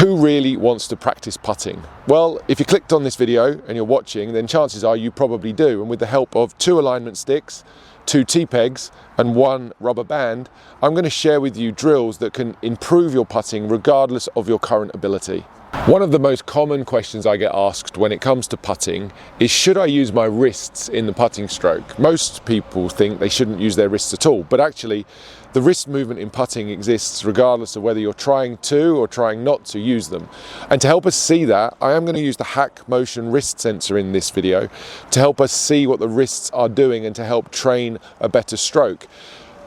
Who really wants to practice putting? Well, if you clicked on this video and you're watching, then chances are you probably do. And with the help of 2 alignment sticks, 2 T-pegs and 1 rubber band, I'm going to share with you drills that can improve your putting regardless of your current ability. One of the most common questions I get asked when it comes to putting is, should I use my wrists in the putting stroke? Most people think they shouldn't use their wrists at all, but actually the wrist movement in putting exists regardless of whether you're trying to or trying not to use them. And to help us see that, I am going to use the Hackmotion wrist sensor in this video to help us see what the wrists are doing and to help train a better stroke.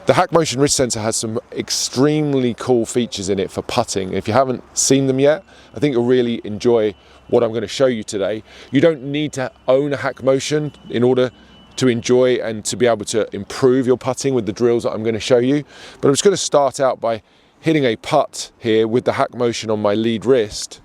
The Hackmotion wrist sensor has some extremely cool features in it for putting. If you haven't seen them yet, I think you'll really enjoy what I'm going to show you today. You don't need to own a Hackmotion in order to enjoy and to be able to improve your putting with the drills that I'm going to show you. But I'm just going to start out by hitting a putt here with the Hackmotion on my lead wrist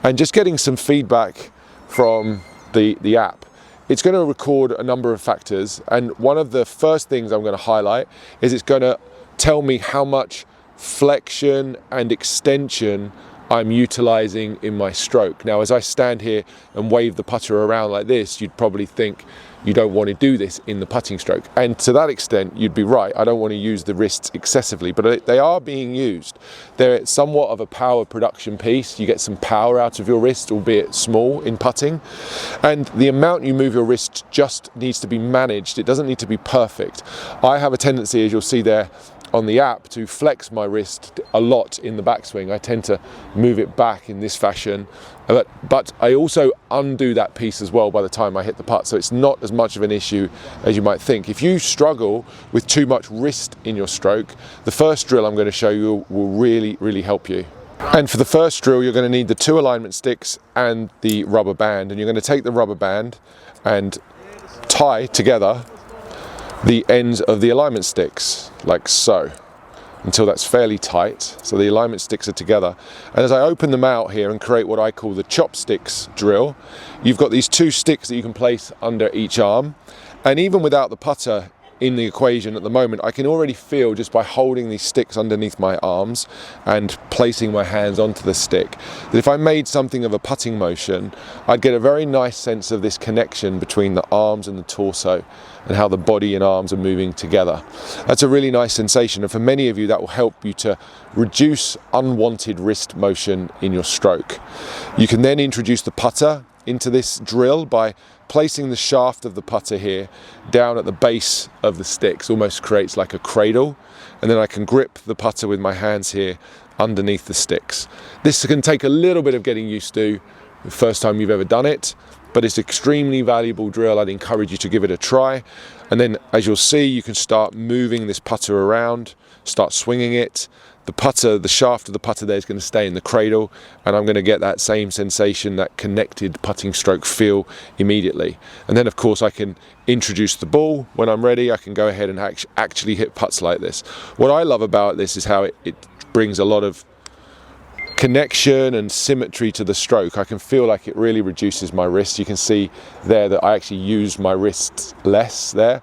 and just getting some feedback from the app. It's going to record a number of factors, and one of the first things I'm going to highlight is it's going to tell me how much flexion and extension I'm utilizing in my stroke. Now, as I stand here and wave the putter around like this, you'd probably think you don't want to do this in the putting stroke. And to that extent, you'd be right. I don't want to use the wrists excessively, but they are being used. They're somewhat of a power production piece. You get some power out of your wrist, albeit small, in putting. And the amount you move your wrist just needs to be managed. It doesn't need to be perfect. I have a tendency, as you'll see there on the app, to flex my wrist a lot in the backswing. I tend to move it back in this fashion, but I also undo that piece as well by the time I hit the putt, so it's not as much of an issue as you might think. If you struggle with too much wrist in your stroke, the first drill I'm going to show you will really help you. And for the first drill, you're going to need the 2 alignment sticks and the rubber band, and you're going to take the rubber band and tie together the ends of the alignment sticks, like so, until that's fairly tight, so the alignment sticks are together. And as I open them out here and create what I call the Chopsticks Drill, you've got these 2 sticks that you can place under each arm, and even without the putter in the equation at the moment, I can already feel, just by holding these sticks underneath my arms and placing my hands onto the stick, that if I made something of a putting motion, I'd get a very nice sense of this connection between the arms and the torso and how the body and arms are moving together. That's a really nice sensation, and for many of you that will help you to reduce unwanted wrist motion in your stroke. You can then introduce the putter into this drill by placing the shaft of the putter here down at the base of the sticks. Almost creates like a cradle, and then I can grip the putter with my hands here underneath the sticks. This can take a little bit of getting used to the first time you've ever done it, but it's an extremely valuable drill. I'd encourage you to give it a try. And then, as you'll see, you can start moving this putter around, start swinging it. The shaft of the putter there is going to stay in the cradle, and I'm going to get that same sensation, that connected putting stroke feel immediately. And then, of course, I can introduce the ball when I'm ready. I can go ahead and actually hit putts like this. What I love about this is how it brings a lot of connection and symmetry to the stroke. I can feel like it really reduces my wrist. You can see there that I actually use my wrists less there.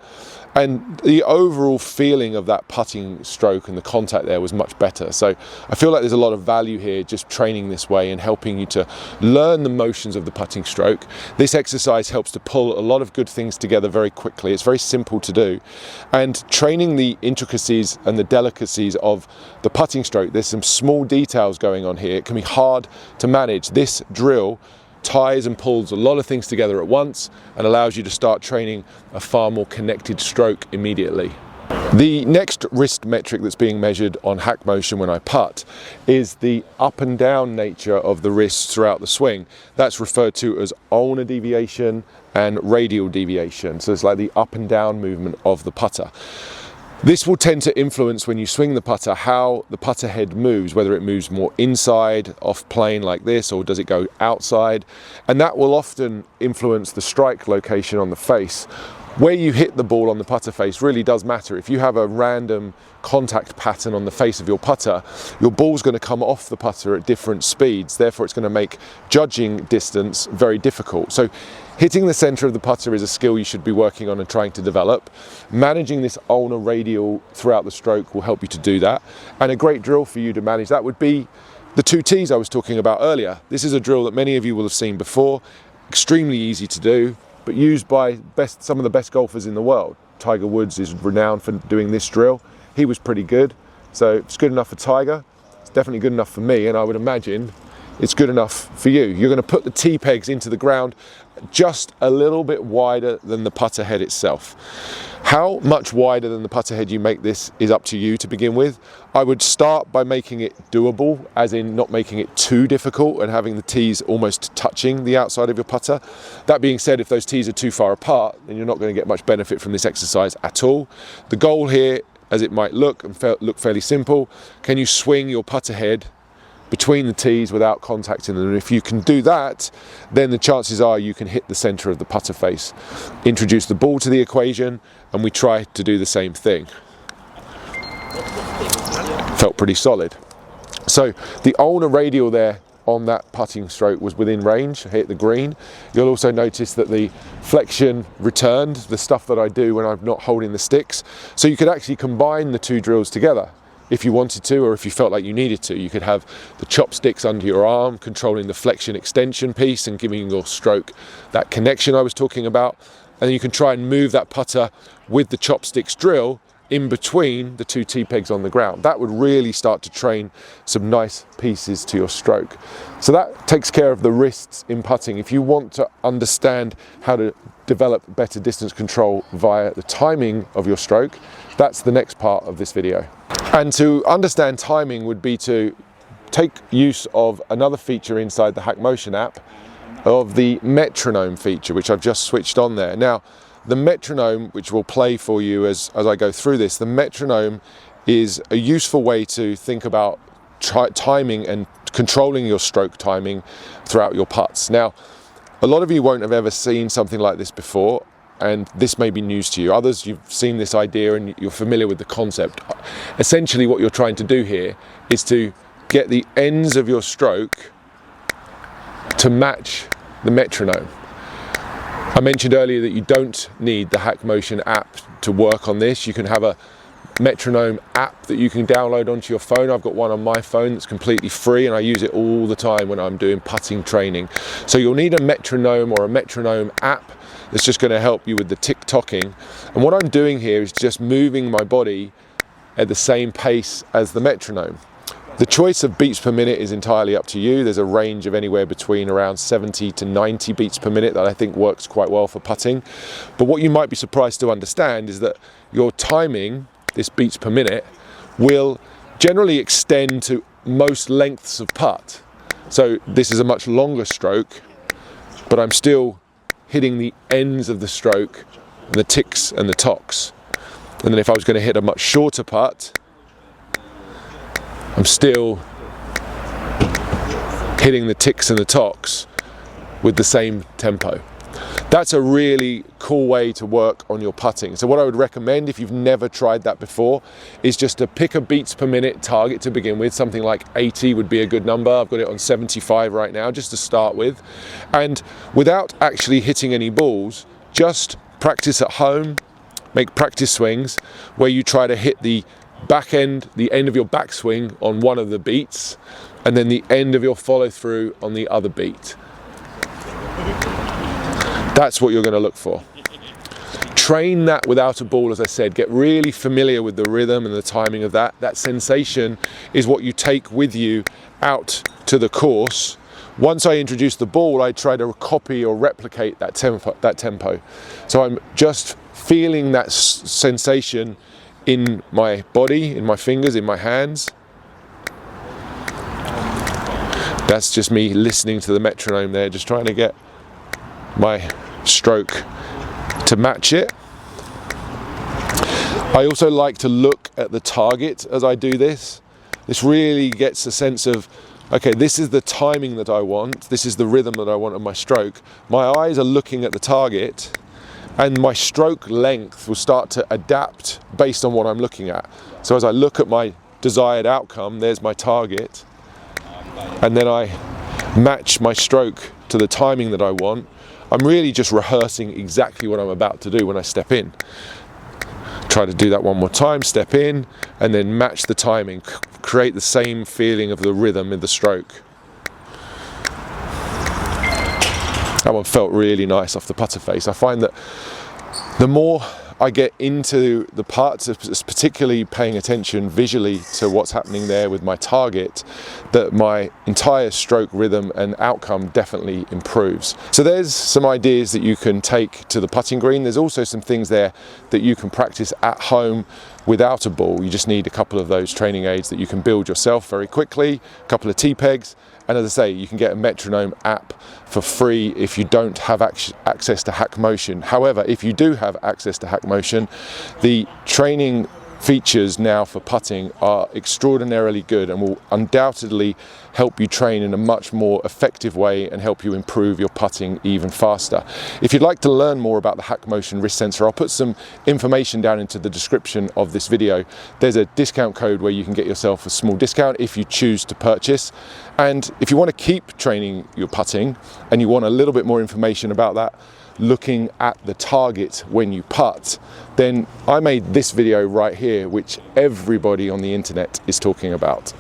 And the overall feeling of that putting stroke and the contact there was much better. So I feel like there's a lot of value here just training this way and helping you to learn the motions of the putting stroke. This exercise helps to pull a lot of good things together very quickly. It's very simple to do. And training the intricacies and the delicacies of the putting stroke, there's some small details going on here. It can be hard to manage. This drill ties and pulls a lot of things together at once and allows you to start training a far more connected stroke immediately. The next wrist metric that's being measured on Hackmotion when I putt is the up and down nature of the wrists throughout the swing. That's referred to as ulnar deviation and radial deviation. So it's like the up and down movement of the putter. This will tend to influence, when you swing the putter, how the putter head moves, whether it moves more inside, off plane like this, or does it go outside? And that will often influence the strike location on the face. Where you hit the ball on the putter face really does matter. If you have a random contact pattern on the face of your putter, your ball's going to come off the putter at different speeds. Therefore, it's going to make judging distance very difficult. So hitting the center of the putter is a skill you should be working on and trying to develop. Managing this ulnar radial throughout the stroke will help you to do that. And a great drill for you to manage that would be the two tees I was talking about earlier. This is a drill that many of you will have seen before, extremely easy to do, but used by some of the best golfers in the world. Tiger Woods is renowned for doing this drill. He was pretty good, so it's good enough for Tiger. It's definitely good enough for me, and I would imagine it's good enough for you. You're going to put the tee pegs into the ground just a little bit wider than the putter head itself. How much wider than the putter head you make this is up to you to begin with. I would start by making it doable, as in not making it too difficult and having the tees almost touching the outside of your putter. That being said, if those tees are too far apart, then you're not going to get much benefit from this exercise at all. The goal here, as it might look fairly simple, can you swing your putter head between the tees without contacting them? And if you can do that, then the chances are you can hit the center of the putter face. Introduce the ball to the equation, and we try to do the same thing. Felt pretty solid. So the ULNAR radial there on that putting stroke was within range, hit the green. You'll also notice that the flexion returned, the stuff that I do when I'm not holding the sticks. So you could actually combine the two drills together if you wanted to, or if you felt like you needed to. You could have the chopsticks under your arm, controlling the flexion extension piece and giving your stroke that connection I was talking about. And then you can try and move that putter with the chopsticks drill in between the two tee pegs on the ground. That would really start to train some nice pieces to your stroke. So that takes care of the wrists in putting. If you want to understand how to develop better distance control via the timing of your stroke, that's the next part of this video. And to understand timing would be to take use of another feature inside the Hackmotion app, of the Metronome feature, which I've just switched on there. Now, the Metronome, which will play for you as I go through this, the Metronome is a useful way to think about timing and controlling your stroke timing throughout your putts. Now, a lot of you won't have ever seen something like this before, and this may be news to you. Others, you've seen this idea and you're familiar with the concept. Essentially, what you're trying to do here is to get the ends of your stroke to match the metronome. I mentioned earlier that you don't need the Hackmotion app to work on this. You can have a Metronome app that you can download onto your phone. I've got one on my phone that's completely free, and I use it all the time when I'm doing putting training. So you'll need a metronome or a Metronome app that's just going to help you with the tick-tocking. And what I'm doing here is just moving my body at the same pace as the metronome. The choice of beats per minute is entirely up to you. There's a range of anywhere between around 70 to 90 beats per minute that I think works quite well for putting. But what you might be surprised to understand is that your timing, this beats per minute, will generally extend to most lengths of putt. So this is a much longer stroke, but I'm still hitting the ends of the stroke, the ticks and the tocks. And then if I was going to hit a much shorter putt, I'm still hitting the ticks and the tocks with the same tempo. That's a really cool way to work on your putting. So what I would recommend, if you've never tried that before, is just to pick a beats per minute target to begin with. Something like 80 would be a good number. I've got it on 75 right now, just to start with. And without actually hitting any balls, just practice at home, make practice swings where you try to hit the back end, the end of your backswing on one of the beats, and then the end of your follow through on the other beat. That's what you're going to look for. Train that without a ball, as I said. Get really familiar with the rhythm and the timing of that. That sensation is what you take with you out to the course. Once I introduce the ball, I try to copy or replicate that tempo. So I'm just feeling that sensation in my body, in my fingers, in my hands. That's just me listening to the metronome there, just trying to get my stroke to match it. I also like to look at the target as I do this. This really gets a sense of, okay, this is the timing that I want, this is the rhythm that I want on my stroke. My eyes are looking at the target, and my stroke length will start to adapt based on what I'm looking at. So as I look at my desired outcome, there's my target, and then I match my stroke to the timing that I want. I'm really just rehearsing exactly what I'm about to do when I step in. Try to do that one more time, step in, and then match the timing. create the same feeling of the rhythm in the stroke. That one felt really nice off the putter face. I find that the more I get into the putts, particularly paying attention visually to what's happening there with my target, that my entire stroke rhythm and outcome definitely improves. So there's some ideas that you can take to the putting green. There's also some things there that you can practice at home without a ball. You just need a couple of those training aids that you can build yourself very quickly, a couple of T-pegs, and as I say, you can get a Metronome app for free if you don't have access to Hackmotion. However, if you do have access to Hackmotion, the training features now for putting are extraordinarily good and will undoubtedly help you train in a much more effective way and help you improve your putting even faster. If you'd like to learn more about the Hackmotion wrist sensor, I'll put some information down into the description of this video. There's a discount code where you can get yourself a small discount if you choose to purchase. And if you want to keep training your putting and you want a little bit more information about that, looking at the target when you putt, then I made this video right here, which everybody on the internet is talking about.